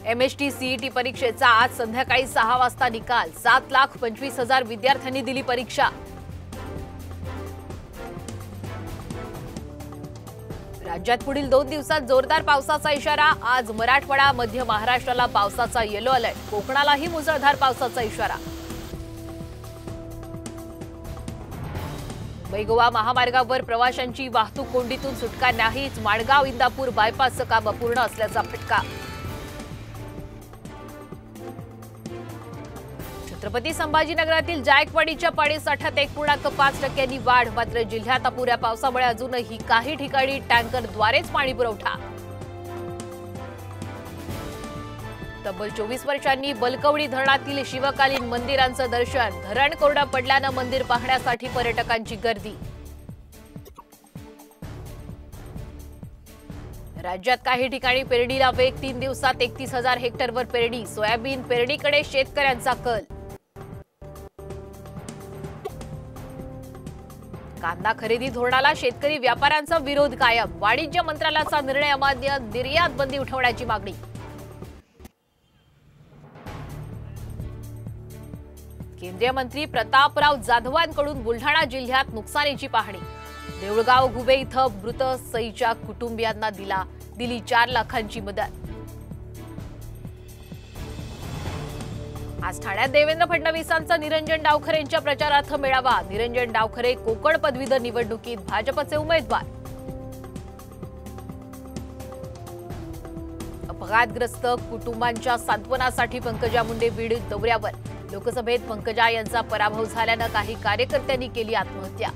MST CET परीक्षेचा आज संध्याकाळी 6 वाजता निकाल। 7,25,000 विद्यार्थ्यांनी दिली परीक्षा। राज्यात पुढील 2 दिवसात जोरदार पावसाचा इशारा। आज मराठवाडा, मध्य महाराष्ट्राला पावसाचा येलो अलर्ट। कोकणालाही मुसळधार पावसाचा इशारा। मुंबई गोवा महामार्गावर प्रवाशांची वाहतूक कोंडीतून सुटका नाहीच। माणगाव इंदापूर बायपासचं काम अपूर्ण असल्याचा फटका। छत्रपती संभाजीनगरातील जायकवाडीच्या पाणीसाठ्यात 1.5% वाढ। मात्र जिल्ह्यात अपुऱ्या पावसामुळे अजूनही काही ठिकाणी टँकरद्वारेच पाणी पुरवठा। तब्बल 24 वर्षांनी बलकवडी धरणातील शिवकालीन मंदिरांचं दर्शन। धरण कोरडं पडल्यानं मंदिर पाहण्यासाठी पर्यटकांची गर्दी। राज्यात काही ठिकाणी पेरणीला वेग। 3 दिवसात 31,000 हेक्टरवर पेरणी। सोयाबीन पेरणीकडे शेतकऱ्यांचा कल। कांदा खरेदी धोरणाला शेतकरी व्यापाऱ्यांचा विरोध कायम। वाणिज्य मंत्रालयाचा निर्णय अमान्य। निर्यात बंदी उठवण्याची मागणी। केंद्रीय मंत्री प्रतापराव जाधवांकडून बुलढाणा जिल्ह्यात नुकसानीची पाहणी। देऊळगाव घुबे इथं मृत सईच्या कुटुंबियांना दिली 4 लाखांची मदत। आज ठाण्यात देवेंद्र फडणवीसांचा निरंजन डावखरेंच्या प्रचारार्थ मेळावा। निरंजन डावखरे कोकण पदवीधर निवडणुकीत भाजपचे उमेदवार। अपघातग्रस्त कुटुंबांच्या सांत्वनासाठी पंकजा मुंडे बीड दौऱ्यावर। लोकसभेत पंकजा यांचा पराभव झाल्यानं काही कार्यकर्त्यांनी केली आत्महत्या।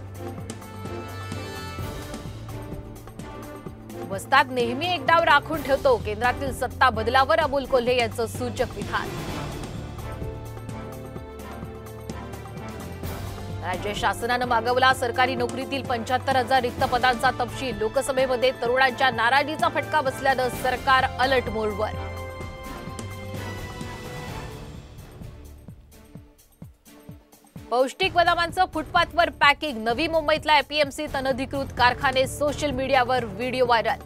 वस्तात नेहमी एक डाव राखून ठेवतो। केंद्रातील सत्ता बदलावर अमोल कोल्हे यांचं सूचक विधान। राज्य शासनानं मागवला सरकारी नोकरीतील 75,000 रिक्त पदांचा तपशील। लोकसभेमध्ये तरुणांच्या नाराजीचा फटका बसल्यानं सरकार अलर्ट मोडवर। पौष्टिक बदामांचं फुटपाथवर पॅकिंग। नवी मुंबईतल्या APMCत अनधिकृत कारखाने। सोशल मीडियावर व्हिडिओ व्हायरल।